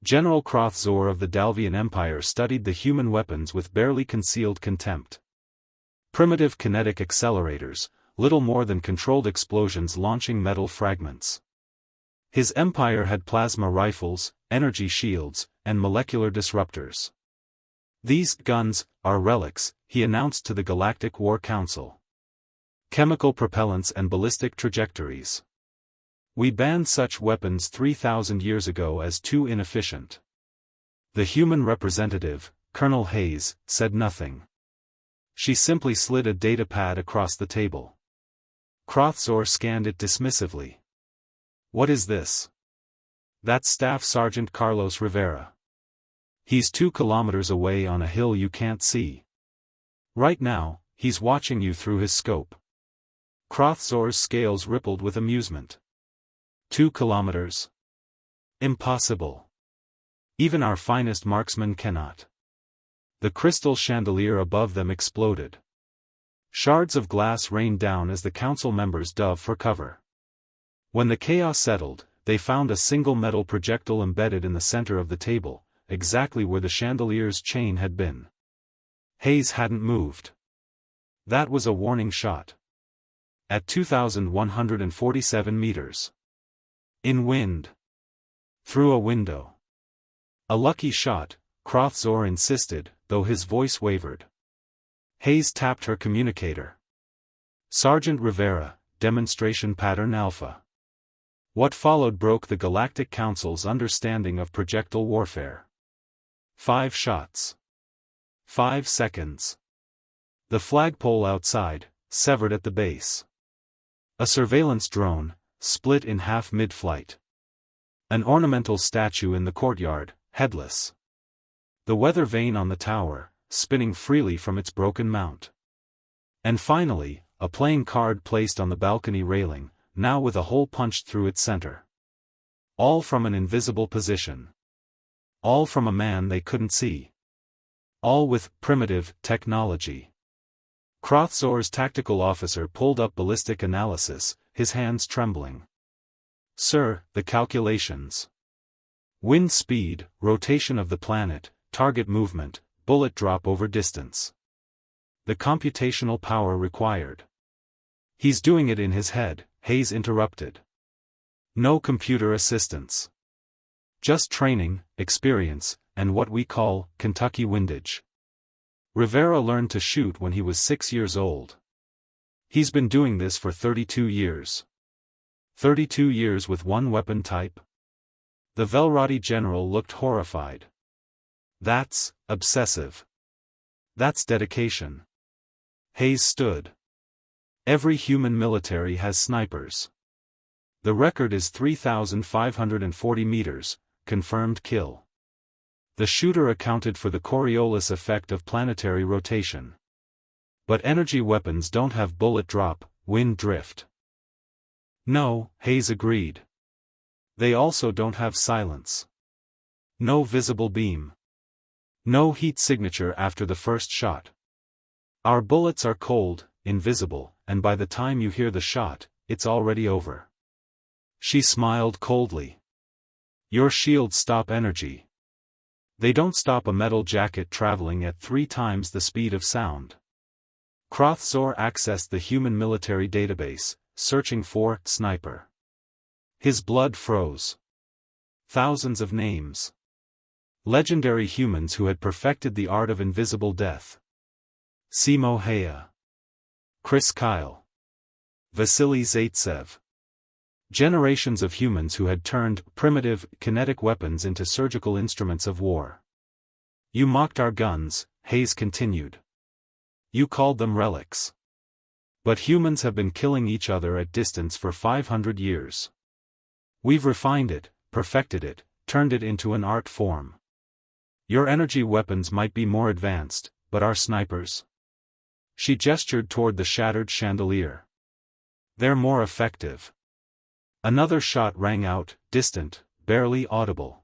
General Krothzor of the Dalvian Empire studied the human weapons with barely concealed contempt. Primitive kinetic accelerators, little more than controlled explosions launching metal fragments. His empire had plasma rifles, energy shields, and molecular disruptors. These guns are relics, he announced to the Galactic War Council. Chemical propellants and ballistic trajectories. We banned such weapons 3,000 years ago as too inefficient. The human representative, Colonel Hayes, said nothing. She simply slid a data pad across the table. Krothzor scanned it dismissively. What is this? That's Staff Sergeant Carlos Rivera. He's 2 kilometers away on a hill you can't see. Right now, he's watching you through his scope. Krothzor's scales rippled with amusement. 2 kilometers? Impossible. Even our finest marksmen cannot. The crystal chandelier above them exploded. Shards of glass rained down as the council members dove for cover. When the chaos settled, they found a single metal projectile embedded in the center of the table, exactly where the chandelier's chain had been. Hayes hadn't moved. That was a warning shot. At 2,147 meters. In wind. Through a window. A lucky shot, Krothzor insisted, though his voice wavered. Hayes tapped her communicator. Sergeant Rivera, Demonstration Pattern Alpha. What followed broke the Galactic Council's understanding of projectile warfare. 5 shots. 5 seconds. The flagpole outside, severed at the base. A surveillance drone, split in half mid-flight. An ornamental statue in the courtyard, headless. The weather vane on the tower, spinning freely from its broken mount. And finally, a playing card placed on the balcony railing, now with a hole punched through its center. All from an invisible position. All from a man they couldn't see. All with primitive technology. Krothzor's tactical officer pulled up ballistic analysis, his hands trembling. Sir, the calculations. Wind speed, rotation of the planet, target movement, bullet drop over distance. The computational power required. He's doing it in his head, Hayes interrupted. No computer assistance. Just training, experience, and what we call Kentucky windage. Rivera learned to shoot when he was 6 years old. He's been doing this for 32 years. 32 years with one weapon type? The Velrati general looked horrified. That's obsessive. That's dedication. Hayes stood. Every human military has snipers. The record is 3,540 meters, confirmed kill. The shooter accounted for the Coriolis effect of planetary rotation. But energy weapons don't have bullet drop, wind drift. No, Hayes agreed. They also don't have silence. No visible beam. No heat signature after the first shot. Our bullets are cold, invisible, and by the time you hear the shot, it's already over. She smiled coldly. Your shields stop energy. They don't stop a metal jacket traveling at 3 times the speed of sound. Krothzor accessed the human military database, searching for sniper. His blood froze. Thousands of names. Legendary humans who had perfected the art of invisible death. Simo Haya. Chris Kyle. Vasily Zaitsev. Generations of humans who had turned primitive, kinetic weapons into surgical instruments of war. You mocked our guns, Hayes continued. You called them relics. But humans have been killing each other at distance for 500 years. We've refined it, perfected it, turned it into an art form. Your energy weapons might be more advanced, but our snipers? She gestured toward the shattered chandelier. They're more effective. Another shot rang out, distant, barely audible.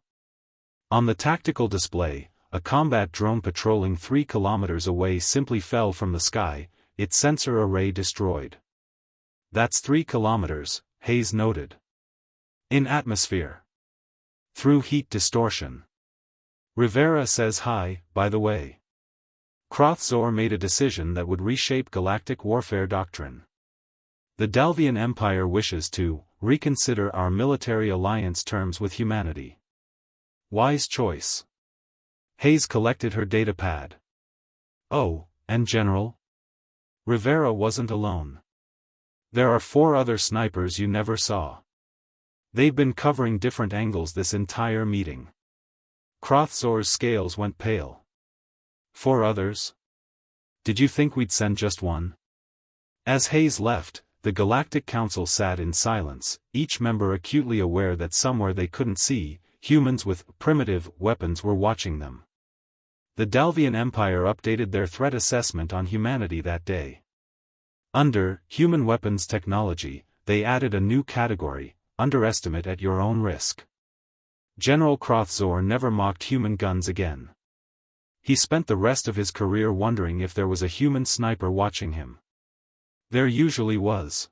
On the tactical display, a combat drone patrolling 3 kilometers away simply fell from the sky, its sensor array destroyed. That's 3 kilometers, Hayes noted. In atmosphere. Through heat distortion. Rivera says hi, by the way. Krothzor made a decision that would reshape galactic warfare doctrine. The Dalvian Empire wishes to reconsider our military alliance terms with humanity. Wise choice. Hayes collected her datapad. Oh, and General? Rivera wasn't alone. There are 4 other snipers you never saw. They've been covering different angles this entire meeting. Krothzor's scales went pale. 4 others? Did you think we'd send just one? As Hayes left, the Galactic Council sat in silence, each member acutely aware that somewhere they couldn't see, humans with primitive weapons were watching them. The Dalvian Empire updated their threat assessment on humanity that day. Under human weapons technology, they added a new category: underestimate at your own risk. General Krothzor never mocked human guns again. He spent the rest of his career wondering if there was a human sniper watching him. There usually was.